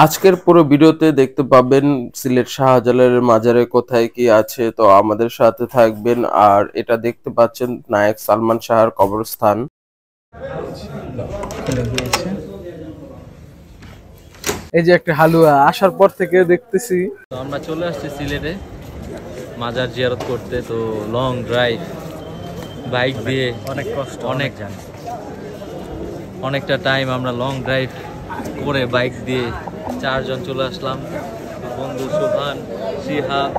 আজকের পুরো ভিডিওতে দেখতে পাবেন সিলেট শাহজালালের মাজারে কোথায় কি আছে। তো আমাদের সাথে থাকবেন। আর এটা দেখতে পাচ্ছেন নায়ক সালমান শাহর কবরস্থান। এই যে একটা হালুয়া আসার পর থেকে দেখতেছি। আমরা চলে আসছি সিলেটে মাজার জিয়ারত করতে। তো লং ড্রাইভ বাইক দিয়ে অনেক কষ্ট, অনেকটা টাইম আমরা লং ড্রাইভ করে বাইক দিয়ে চারজন চলে আসলাম। বন্ধু সুহান, শিহাব,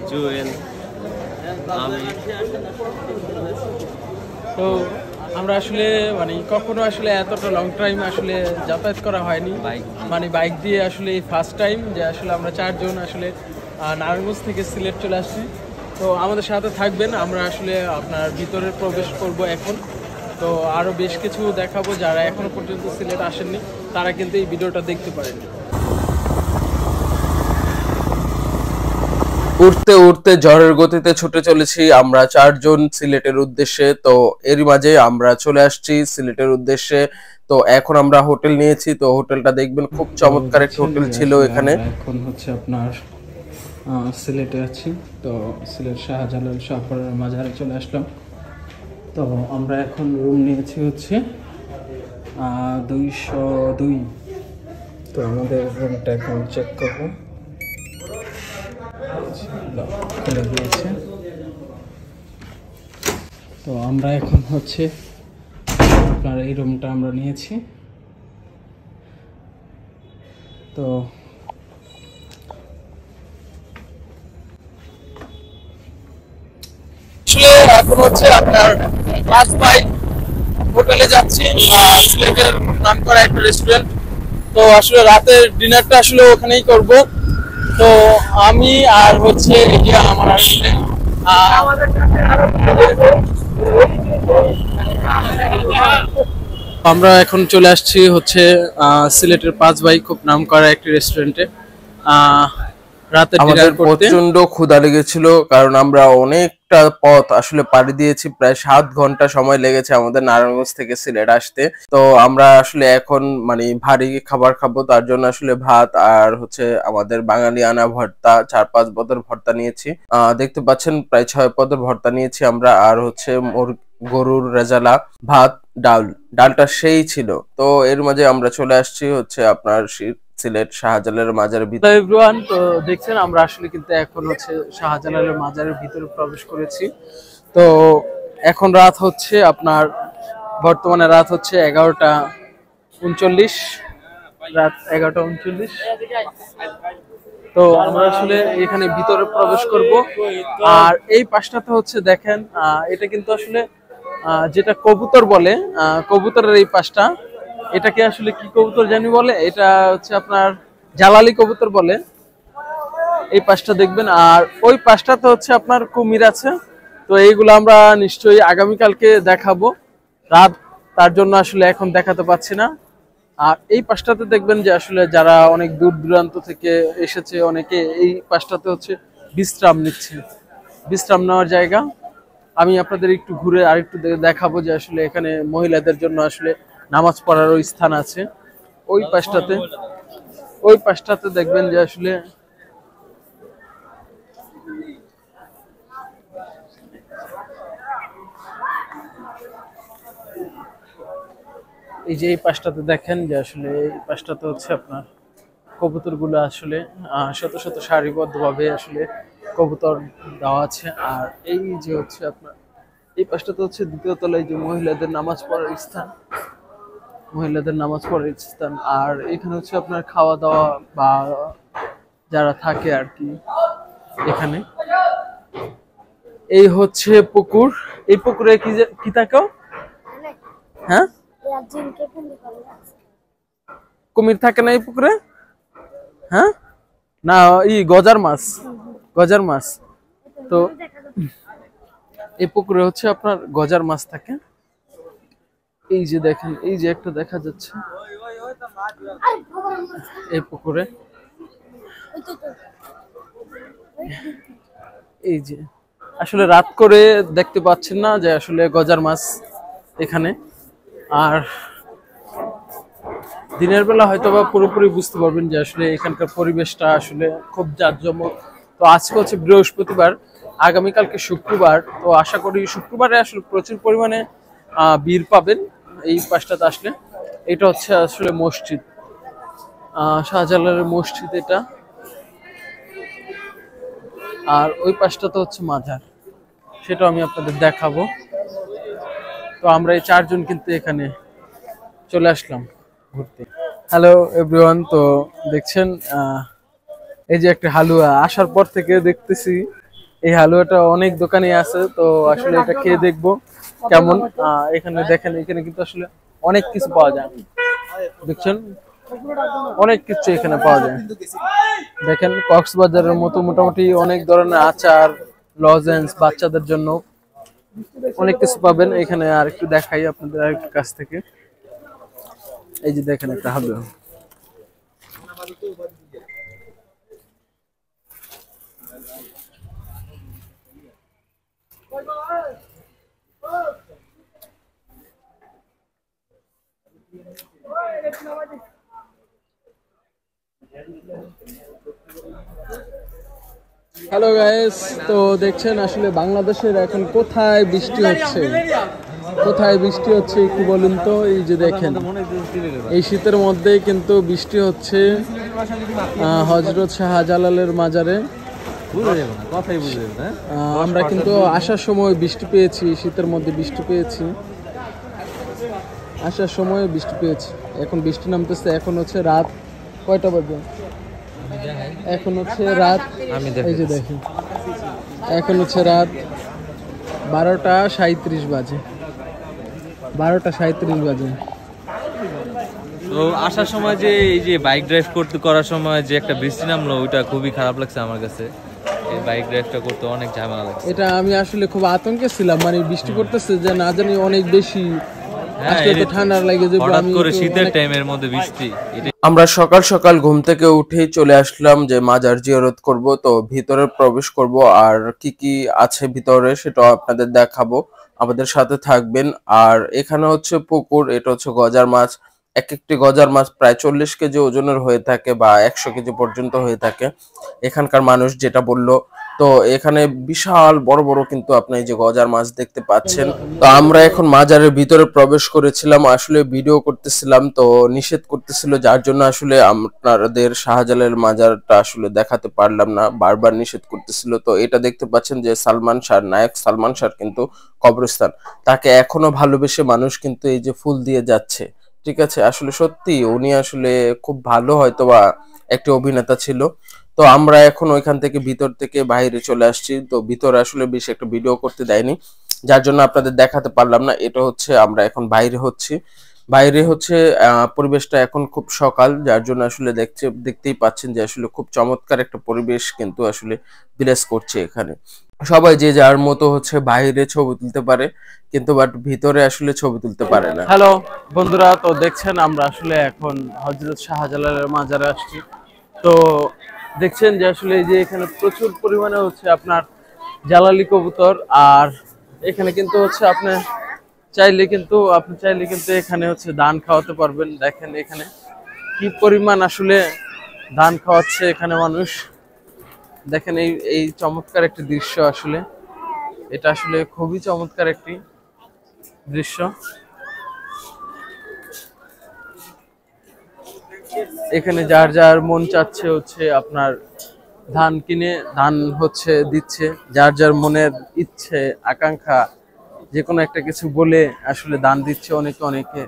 জুয়েল, আমি। তো আমরা আসলে কখনো আসলে এতটা লং টাইম আসলে যাতায়াত করা হয়নি বাইক দিয়ে আসলে ফার্স্ট টাইম যে আসলে আমরা চারজন আসলে নারায়ণগঞ্জ থেকে সিলেট চলে আসছি। তো আমাদের সাথে থাকবেন, আমরা আসলে আপনার ভিতরে প্রবেশ করব এখন। তো আরো বেশ কিছু দেখাবো, যারা এখনো পর্যন্ত সিলেট আসেননি তারা কিন্তু এই ভিডিওটা দেখতে পারেন। উঠতে উঠতে ঝড়ের গতিতে ছুটে চলেছি আমরা চারজন সিলেটের উদ্দেশ্যে। তো এরই মাঝে আমরা চলে আসছি সিলেটের উদ্দেশ্যে। তো এখন আমরা হোটেল নিয়েছি। তো হোটেলটা দেখবেন, খুব চমৎকার একটা হোটেল ছিল এখানে। এখন হচ্ছে আপনার সিলেটে আছি। তো সিলেট শাহজালাল শাহপরার মাজারে চলে আসলাম। তো আমরা এখন রুম নিয়েছি হচ্ছে 202। তো আমাদের রুমটা এখন চেক করবো। খুলে দিয়েছে। তো আমরা এখন হচ্ছে আপনার এই রুমটা আমরা নিয়েছি। তো আসলে এখন হচ্ছে আপনার ক্লাস 5 হোটেলে যাচ্ছি, সিলেটের নাম করা একটা রেস্টুরেন্ট। তো আসলে রাতের ডিনারটা আসলে ওখানেই করব। তো আমি আর হচ্ছে আমার আসলে আমরা এখন চলে আসছি হচ্ছে সিলেটের 5 ভাই খুব নাম করা একটি রেস্টুরেন্টে। রাতে আমাদের প্রচন্ড ক্ষুধা লেগেছিল, কারণ আমরা অনেকটা পথ আসলে পাড়ি দিয়েছি। প্রায় 7 ঘন্টা সময় লেগেছে আমাদের নারায়ণগঞ্জ থেকে সিলেট আসতে। তো আমরা আসলে এখন ভারী খাবার খাবো, তার জন্য আসলে ভাত আর হচ্ছে আমাদের বাঙালি আনা ভর্তা, 4-5 পদের ভর্তা নিয়েছি। দেখতে পাচ্ছেন প্রায় 6 পদের ভর্তা নিয়েছি আমরা। আর হচ্ছে গরুর রেজালা, ভাত, ডালটা সেই ছিল। তো এর মাঝে আমরা চলে আসছি হচ্ছে আপনার সিলেট শাহজালালের মাজারের ভিতরে। এভরিওয়ান, তো দেখছেন আমরা আসলে কিন্তু এখন হচ্ছে শাহজালালের মাজারের ভিতরে প্রবেশ করেছি। তো এখন রাত হচ্ছে আপনার বর্তমানে রাত হচ্ছে 11টা 39, রাত 11টা 39। তো আমরা আসলে এখানে ভিতরে প্রবেশ করব। আর এই পাশটাতে হচ্ছে দেখেন, এটা কিন্তু আসলে যেটা কবুতর বলে, কবুতরের এই পাশটা, এটাকে আসলে কি কবুতর জানি বলে, এটা হচ্ছে আপনার জালালি কবুতর বলে। এই পাশটা দেখবেন। আর ওই পাশটাতে হচ্ছে আপনার কুমির আছে। তো এইগুলো আমরা নিশ্চয়ই আগামীকালকে দেখাবো। রাত তার জন্য আসলে এখন দেখাতে পাচ্ছি না। আর এই পাশটাতে দেখবেন যে আসলে যারা অনেক দূর দূরান্ত থেকে এসেছে, অনেকে এই পাশটাতে হচ্ছে বিশ্রাম নিচ্ছে, বিশ্রাম নেওয়ার জায়গা। আমি আপনাদের একটু ঘুরে আরেকটু দেখাবো যে আসলে এখানে মহিলাদের জন্য আসলে নামাজ পড়ারও স্থান আছে। ওই পাশটাতে দেখবেন যে আসলে এই যে এই পাশটাতে দেখেন যে আসলে এই পাশটাতে হচ্ছে আপনার কবুতরগুলো আসলে শত শত সারিবদ্ধভাবে আসলে কবুতর দেওয়া আছে। আর এই যে হচ্ছে আপনার এই পাশটাতে হচ্ছে দ্বিতীয় তলায় যে মহিলাদের নামাজ পড়ার স্থান, আর এখানে হচ্ছে আপনার খাওয়া দাওয়া বা যারা থাকে আর কি এখানে। এই হচ্ছে পুকুর। এই পুকুরে কি থাকে? হ্যাঁ, কুমির থাকে না এই পুকুরে? হ্যাঁ, না, গজার মাছ। তো এই পুকুরে হচ্ছে আপনার গজার মাছ থাকে। এই যে দেখেন, এই যে একটা দেখা যাচ্ছে এই পুকুরে। এই যে আসলে রাত করে দেখতে পাচ্ছেন না যে আসলে গজার মাছ এখানে। আর দিনের বেলা হয়তো বা পুরোপুরি বুঝতে পারবেন যে আসলে এখানকার পরিবেশটা আসলে খুব জাঁকজমক। তো আজকে হচ্ছে বৃহস্পতিবার, আগামীকালকে শুক্রবার, তো আশা করি শুক্রবারে আসলে প্রচুর পরিমাণে ভিড় পাবেন এই পাশটাতে আসলে। এটা হচ্ছে আসলে মসজিদ, শাহজালালের মসজিদ এটা। আর ওই পাশটা তো হচ্ছে মাজার, সেটাও আমি আপনাদের দেখাবো। তো আমরা এই চারজন কিন্তু এখানে চলে আসলাম ঘুরতে। হ্যালো এভরিওয়ান, তো দেখছেন এই যে একটা হালুয়া, আসার পর থেকে দেখতেছি এই হালুয়াটা অনেক দোকানে আছে। তো আসলে এটা খেয়ে দেখবো কেমন। এখানে দেখেন, এখানে কিন্তু আসলে অনেক কিছু পাওয়া যায়, দেখছেন অনেক কিছু এখানে পাওয়া যায়। দেখেন কক্সবাজারের মতো মোটামুটি অনেক ধরনের আচার, লজেন্স, বাচ্চাদের জন্য অনেক কিছু পাবেন এখানে। আর একটু দেখাই আপনাদের আরেকটু কাছ থেকে। এই যে দেখেন একটা হালুয়া, হ্যালো গাইস। তো দেখছেন আসলে বাংলাদেশের এখন কোথায় বৃষ্টি হচ্ছে, কোথায় বৃষ্টি হচ্ছে একটু বলুন তো। এই যে দেখেন এই শীতের মধ্যে কিন্তু বৃষ্টি হচ্ছে হযরত শাহজালালের মাজারে। আমরা কিন্তু আসার সময় বৃষ্টি পেয়েছি, শীতের মধ্যে বৃষ্টি পেয়েছি, আসার সময় বৃষ্টি পেয়েছি। এখন বৃষ্টি নামতেছে। এখন হচ্ছে রাত কয়টা বাজে? এখন হচ্ছে রাত, এই যে দেখেন এখন হচ্ছে রাত 12টা 37 বাজে, 12টা 37 বাজে। তো আসার সময় যে এই যে বাইক ড্রাইভ করার সময় যে একটা বৃষ্টি নামলো, ওইটা খুবই খারাপ লাগছে আমার কাছে। এই বাইক ড্রাইভটা করতে অনেক ঝামেলা লাগছে। এটা আমি আসলে খুব আতঙ্কে ছিলাম, মানে বৃষ্টি পড়তেছে যে না জানি অনেক বেশি, আজকে তো ঠান্ডা লাগে যে হঠাৎ করে শীতের টাইমের মধ্যে বৃষ্টি। আমরা সকাল সকাল ঘুম থেকে উঠেই চলে আসলাম যে মাজার জিয়ারত করব। তো ভিতরে প্রবেশ করব, আর কি কি আছে ভিতরে সেটাও আপনাদের দেখাবো, আমাদের সাথে থাকবেন। আর এখানে হচ্ছে পুকুর, এটা হচ্ছে গজার মাছ। এক একটি গজার মাছ প্রায় 40 কেজি ওজনের হয়ে থাকে বা 100 কেজি পর্যন্ত হয়ে থাকে এখানকার মানুষ যেটা বললো। তো এখানে বিশাল বড় বড় কিন্তু আপনি এই যে গজার মাছ দেখতে পাচ্ছেন। তো আমরা এখন মাজারের ভিতরে প্রবেশ করেছিলাম, আসলে ভিডিও করতেছিলাম তো নিষেধ করতেছিল, যার জন্য আসলে আপনাদের শাহজালালের মাজারটা আসলে দেখাতে পারলাম না, বারবার নিষেধ করতেছিল। তো এটা দেখতে পাচ্ছেন যে সালমান শাহ, নায়ক সালমান শাহ কিন্তু কবরস্থান, তাকে এখনো ভালোবেসে মানুষ কিন্তু এই যে ফুল দিয়ে যাচ্ছে। ঠিক আছে, আসলে সত্যি উনি আসলে খুব ভালো হয়তোবা একটি অভিনেতা ছিল। তো আমরা এখন ওইখান থেকে ভিতর থেকে বাইরে চলে আসছি। তো ভিতরে আসলে বেশি একটা ভিডিও করতে দেয়নি, যার জন্য আপনাদের দেখাতে পারলাম না। এটা হচ্ছে আমরা এখন বাইরে হচ্ছি, বাইরে হচ্ছে পরিবেশটা এখন খুব সকাল, যার জন্য আসলে দেখতেই পাচ্ছেন যে আসলে খুব চমৎকার একটা পরিবেশ কিন্তু আসলে বিরাজ করছে এখানে। সবাই যে যার মতো হচ্ছে বাইরে ছবি তুলতে পারে, কিন্তু বাট ভিতরে আসলে ছবি তুলতে পারে না। হ্যালো বন্ধুরা, তো দেখছেন আমরা আসলে এখন হযরত শাহজালালের মাজারে আসছি। তো দেখছেন যে আসলে এই যে এখানে প্রচুর পরিমাণে হচ্ছে আপনার জালালি কবুতর। আর এখানে কিন্তু হচ্ছে আপনি চাইলে কিন্তু এখানে হচ্ছে ধান খাওয়াতে পারবেন। দেখেন এখানে কি পরিমাণ আসলে ধান খাওয়াচ্ছে এখানে মানুষ। দেখেন এই চমৎকার একটি দৃশ্য, আসলে এটা আসলে খুবই চমৎকার একটি দৃশ্য। এখানে যার যার মন চাচ্ছে হচ্ছে আপনার ধান কিনে ধান হচ্ছে দিচ্ছে, যার যার মনের ইচ্ছে আকাঙ্ক্ষা যে কোনো একটা কিছু বলে আসলে দান দিচ্ছে অনেকে অনেকে।